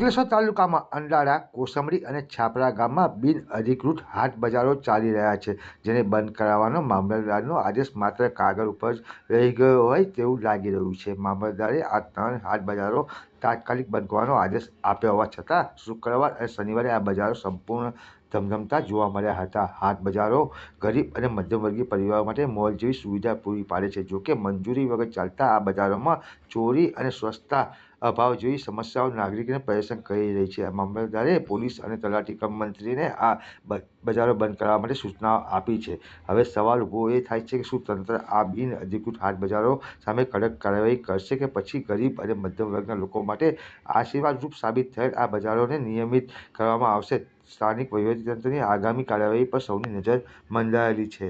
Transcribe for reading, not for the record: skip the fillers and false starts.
અંકલેશ્વર તાલુકામાં અંડાળા, કોસંબડી અને છાપરા ગામમાં બિનઅધિકૃત હાટ બજારો ચાલી રહ્યા છે, જેને બંધ કરાવવાનો મામલતદારનો આદેશ માત્ર કાગળ ઉપર જ રહી ગયો હોય તેવું લાગી રહ્યું છે. મામલતદારે આ 3 હાટ બજારો તાત્કાલિક બંધ કરવાનો આદેશ આપ્યો હોવા છતાં શુક્રવાર અને શનિવારે આ બજારો સંપૂર્ણ ધમધમતા જોવા મળ્યા હતા. હાટ બજારો ગરીબ અને મધ્યમવર્ગીય પરિવારો માટે મોલ જેવી સુવિધા પૂરી પાડે છે. જોકે મંજૂરી વગર ચાલતા આ બજારોમાં ચોરી અને સ્વચ્છતા અભાવ જેવી સમસ્યાઓ નાગરિકોને પરેશાન કરી રહી છે. મામલતદારે પોલીસ અને તલાટી કમ મંત્રીને આ બજારો બંધ કરાવવા માટે સૂચનાઓ આપી છે. હવે સવાલ ઊભો એ થાય છે કે શું તંત્ર આ બિનઅધિકૃત હાટ બજારો સામે કડક કાર્યવાહી કરશે કે પછી ગરીબ અને મધ્યમ વર્ગના લોકો માટે આશીર્વાદરૂપ સાબિત થયેલ આ બજારોને નિયમિત કરવામાં આવશે. સ્થાનિક વહીવટીતંત્રની આગામી કાર્યવાહી પર સૌની નજર મંડાયેલી છે.